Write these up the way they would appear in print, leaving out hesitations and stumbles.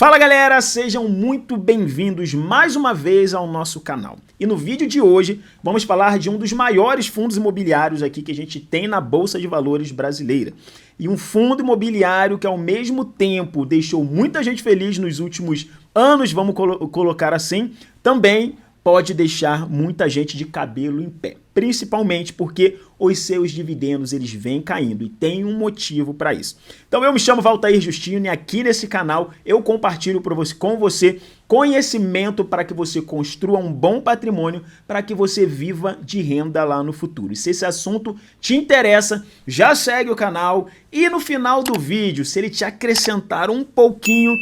Fala galera, sejam muito bem-vindos mais uma vez ao nosso canal. E no vídeo de hoje vamos falar de um dos maiores fundos imobiliários aqui que a gente tem na Bolsa de Valores brasileira. E um fundo imobiliário que ao mesmo tempo deixou muita gente feliz nos últimos anos, vamos colocar assim, também pode deixar muita gente de cabelo em pé, principalmente porque os seus dividendos eles vêm caindo e tem um motivo para isso. Então eu me chamo Valtair Justino e aqui nesse canal eu compartilho com você conhecimento para que você construa um bom patrimônio, para que você viva de renda lá no futuro. E se esse assunto te interessa, já segue o canal e no final do vídeo, se ele te acrescentar um pouquinho,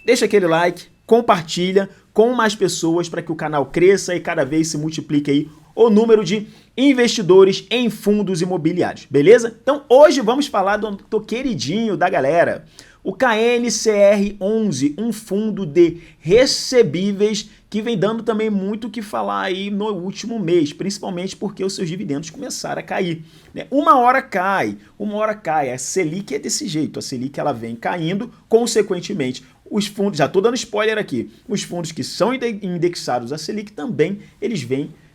deixa aquele like, compartilha com mais pessoas para que o canal cresça e cada vez se multiplique aí o número de investidores em fundos imobiliários, beleza? Então hoje vamos falar do queridinho da galera, o KNCR11, um fundo de recebíveis que vem dando também muito o que falar aí no último mês, principalmente porque os seus dividendos começaram a cair, né? Uma hora cai, a Selic é desse jeito, a Selic ela vem caindo, consequentemente os fundos, já estou dando spoiler aqui, os fundos que são indexados à Selic também, eles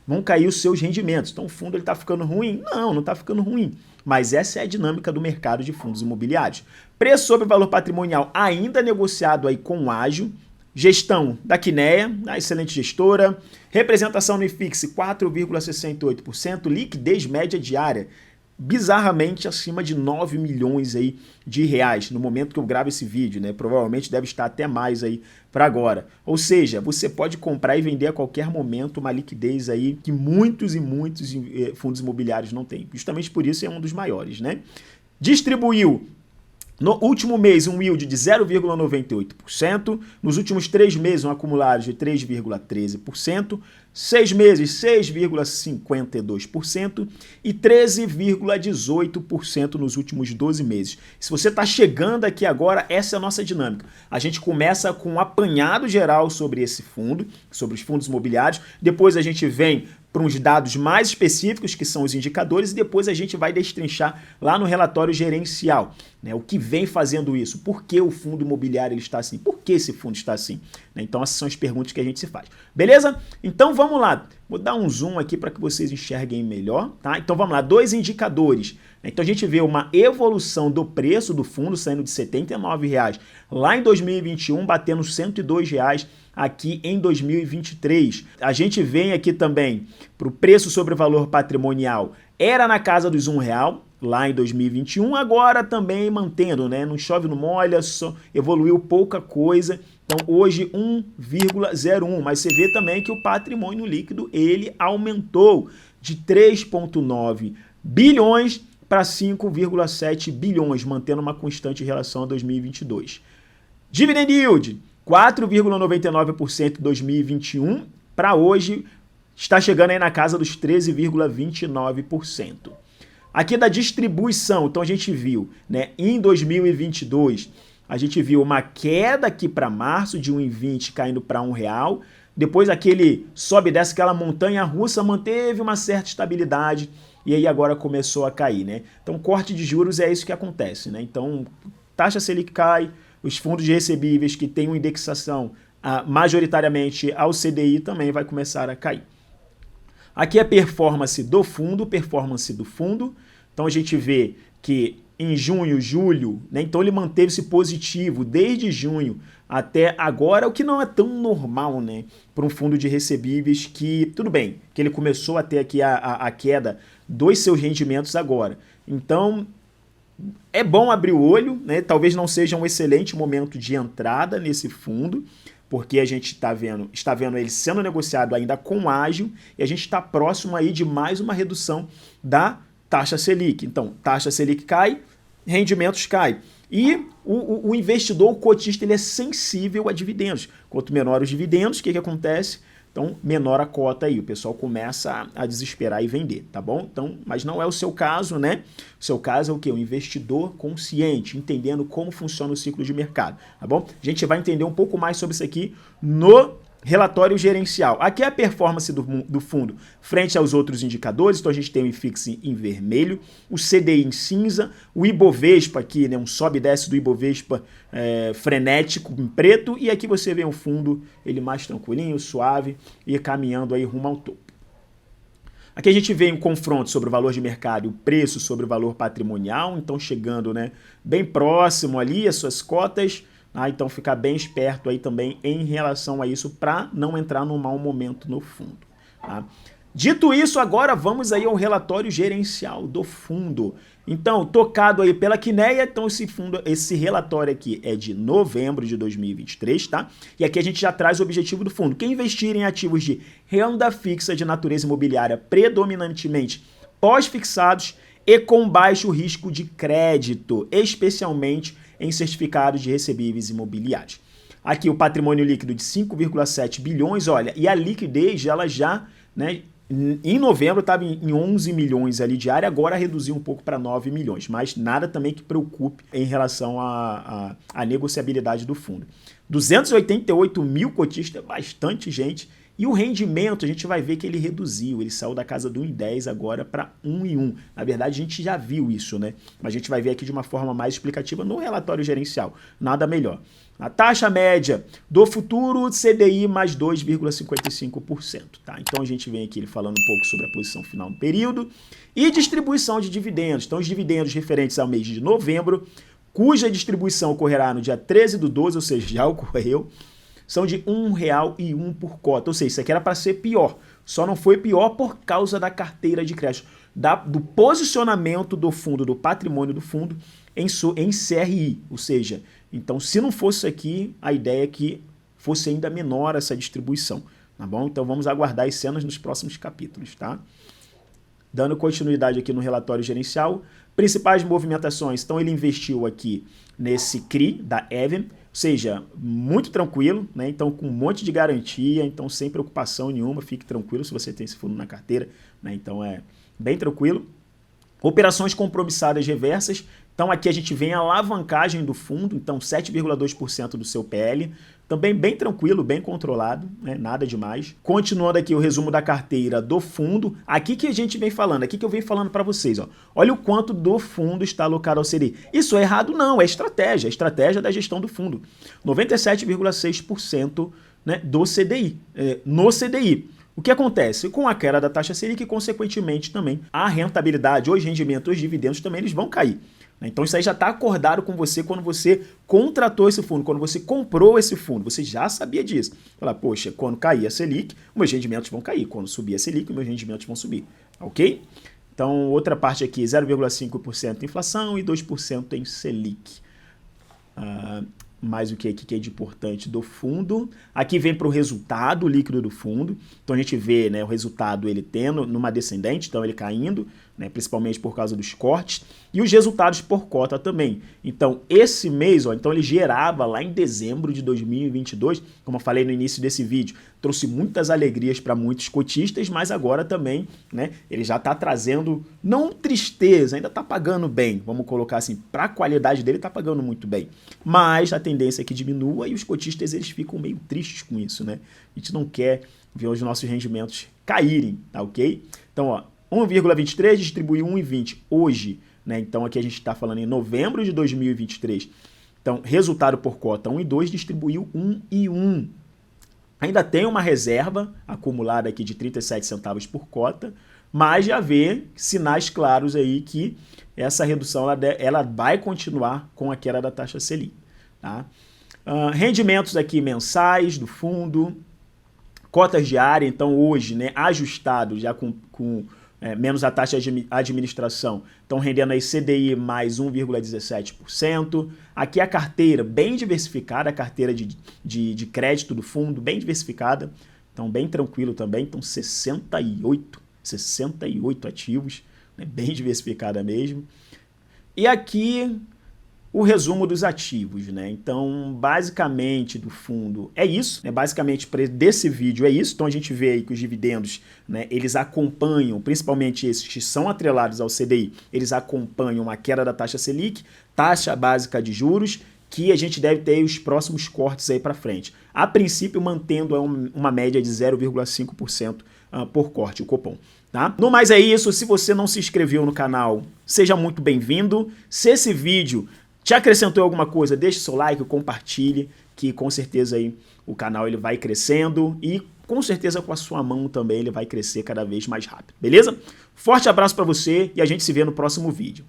vão cair os seus rendimentos. Então o fundo está ficando ruim? Não está ficando ruim. Mas essa é a dinâmica do mercado de fundos imobiliários. Preço sobre valor patrimonial ainda negociado aí com ágio. Gestão da Kinea, a excelente gestora. Representação no IFIX 4,68%. Liquidez média diária bizarramente acima de 9 milhões aí de reais no momento que eu gravo esse vídeo, né? Provavelmente deve estar até mais aí para agora. Ou seja, você pode comprar e vender a qualquer momento uma liquidez aí que muitos fundos imobiliários não têm. Justamente por isso é um dos maiores, né? Distribuiu no último mês um yield de 0,98%, nos últimos 3 meses um acumulado de 3,13%, 6 meses 6,52% e 13,18% nos últimos 12 meses. Se você está chegando aqui agora, essa é a nossa dinâmica. A gente começa com um apanhado geral sobre esse fundo, sobre os fundos imobiliários, depois a gente vem para uns dados mais específicos, que são os indicadores, e depois a gente vai destrinchar lá no relatório gerencial, né, o que vem fazendo isso, por que o fundo imobiliário ele está assim, por que esse fundo está assim, né? Então essas são as perguntas que a gente se faz, beleza? Então vamos lá, vou dar um zoom aqui para que vocês enxerguem melhor, tá? Então vamos lá, 2 indicadores, né? Então a gente vê uma evolução do preço do fundo saindo de R$ 79,00 lá em 2021, batendo R$ 102,00 aqui em 2023. A gente vem aqui também para o preço sobre valor patrimonial, era na casa dos R$1 lá em 2021, agora também mantendo, né? Não chove, não molha, só evoluiu pouca coisa. Então hoje 1,01, mas você vê também que o patrimônio líquido ele aumentou de 3,9 bilhões para 5,7 bilhões, mantendo uma constante em relação a 2022. Dividend yield 4,99% em 2021, para hoje está chegando aí na casa dos 13,29%. Aqui da distribuição, então a gente viu, né, em 2022, a gente viu uma queda aqui para março de 1,20 caindo para R$1, depois aquele sobe e desce, aquela montanha russa manteve uma certa estabilidade e aí agora começou a cair, né? Então corte de juros é isso que acontece, né? Então taxa Selic cai, os fundos de recebíveis que têm uma indexação majoritariamente ao CDI também vai começar a cair. Aqui é a performance do fundo, Então a gente vê que em junho, julho, né, então ele manteve-se positivo desde junho até agora, o que não é tão normal, né, para um fundo de recebíveis que, tudo bem, que ele começou a ter aqui a queda dos seus rendimentos agora. Então é bom abrir o olho, né? Talvez não seja um excelente momento de entrada nesse fundo, porque a gente está vendo ele sendo negociado ainda com ágio e a gente está próximo aí de mais uma redução da taxa Selic. Então, taxa Selic cai, rendimentos caem. E o investidor, o cotista, ele é sensível a dividendos. Quanto menor os dividendos, o que acontece? Então, menor a cota aí, o pessoal começa a desesperar e vender, tá bom? Então, mas não é o seu caso, né? O seu caso é o quê? O investidor consciente, entendendo como funciona o ciclo de mercado, tá bom? A gente vai entender um pouco mais sobre isso aqui no relatório gerencial. Aqui é a performance do fundo frente aos outros indicadores. Então a gente tem o IFIX em vermelho, o CDI em cinza, o Ibovespa aqui, né, um sobe e desce do Ibovespa frenético em preto, e aqui você vê o fundo ele mais tranquilinho, suave e caminhando aí rumo ao topo. Aqui a gente vê um confronto sobre o valor de mercado e o preço sobre o valor patrimonial, então chegando, né, bem próximo ali as suas cotas. Então ficar bem esperto aí também em relação a isso para não entrar num mau momento no fundo. Tá? Dito isso, agora vamos aí ao relatório gerencial do fundo. Então, tocado aí pela Quineia, então esse relatório aqui é de novembro de 2023, tá? E aqui a gente já traz o objetivo do fundo. Quem investir em ativos de renda fixa de natureza imobiliária predominantemente pós-fixados e com baixo risco de crédito, especialmente em certificados de recebíveis imobiliários. Aqui o patrimônio líquido de 5,7 bilhões, olha, e a liquidez, ela já, né, em novembro estava em 11 milhões ali diária, agora reduziu um pouco para 9 milhões, mas nada também que preocupe em relação à negociabilidade do fundo. 288 mil cotistas, bastante gente. E o rendimento, a gente vai ver que ele reduziu, ele saiu da casa do 1,10 agora para 1,1. Na verdade, a gente já viu isso, né? Mas a gente vai ver aqui de uma forma mais explicativa no relatório gerencial. Nada melhor. A taxa média do futuro CDI mais 2,55%. Tá? Então a gente vem aqui falando um pouco sobre a posição final do período e distribuição de dividendos. Então os dividendos referentes ao mês de novembro, cuja distribuição ocorrerá no dia 13/12, ou seja, já ocorreu, são de R$1,01 por cota, ou seja, isso aqui era para ser pior, só não foi pior por causa da carteira de crédito, do posicionamento do fundo, do patrimônio do fundo em CRI, ou seja, então se não fosse isso aqui, a ideia é que fosse ainda menor essa distribuição, tá bom? Então vamos aguardar as cenas nos próximos capítulos, tá? Dando continuidade aqui no relatório gerencial, principais movimentações, então ele investiu aqui nesse CRI da Even, ou seja, muito tranquilo, né? Então com um monte de garantia, então sem preocupação nenhuma, fique tranquilo se você tem esse fundo na carteira, né? Então é bem tranquilo. Operações compromissadas reversas, então aqui a gente vem a alavancagem do fundo, então 7,2% do seu PL, também bem tranquilo, bem controlado, né? Nada demais. Continuando aqui o resumo da carteira do fundo, aqui que a gente vem falando, aqui que eu venho falando para vocês, ó. Olha o quanto do fundo está alocado ao CDI. Isso é errado? Não, é estratégia da gestão do fundo. 97,6%, né, do CDI, no CDI. O que acontece? Com a queda da taxa Selic, consequentemente também a rentabilidade, os rendimentos, os dividendos também eles vão cair. Então isso aí já está acordado com você quando você contratou esse fundo, quando você comprou esse fundo, você já sabia disso. Fala, poxa, quando cair a Selic, meus rendimentos vão cair, quando subir a Selic, meus rendimentos vão subir, ok? Então outra parte aqui, 0,5% em inflação e 2% em Selic. Mais o que aqui que é de importante do fundo. Aqui vem para o resultado líquido do fundo. Então a gente vê, né, o resultado ele tendo numa descendente, então ele caindo, né, principalmente por causa dos cortes, e os resultados por cota também. Então esse mês, ó, então ele gerava lá em dezembro de 2022, como eu falei no início desse vídeo, trouxe muitas alegrias para muitos cotistas, mas agora também, né, ele já está trazendo, não tristeza, ainda está pagando bem, vamos colocar assim, para a qualidade dele está pagando muito bem, mas a tendência é que diminua e os cotistas eles ficam meio tristes com isso, né? A gente não quer ver os nossos rendimentos caírem, tá ok? Então, ó, 1,23 distribuiu 1,20 hoje, né? Então aqui a gente está falando em novembro de 2023. Então, resultado por cota 1,2 distribuiu 1,1. Ainda tem uma reserva acumulada aqui de 37 centavos por cota, mas já vê sinais claros aí que essa redução ela vai continuar com a queda da taxa Selic. Tá? Rendimentos aqui mensais do fundo, cotas diárias, então hoje, né, ajustado já com menos a taxa de administração, estão rendendo aí CDI mais 1,17%. Aqui a carteira bem diversificada, a carteira de crédito do fundo bem diversificada, então bem tranquilo também, então 68 ativos, né, bem diversificada mesmo. E aqui o resumo dos ativos, né? Então, basicamente do fundo é isso, né? Basicamente desse vídeo é isso. Então a gente vê aí que os dividendos, né, eles acompanham, principalmente esses que são atrelados ao CDI, eles acompanham a queda da taxa Selic, taxa básica de juros, que a gente deve ter os próximos cortes aí para frente. A princípio, mantendo uma média de 0,5% por corte, o cupom. Tá? No mais é isso, se você não se inscreveu no canal, seja muito bem-vindo. Se esse vídeo te acrescentou alguma coisa, deixe seu like, compartilhe, que com certeza aí o canal ele vai crescendo e com certeza com a sua mão também ele vai crescer cada vez mais rápido, beleza? Forte abraço para você e a gente se vê no próximo vídeo.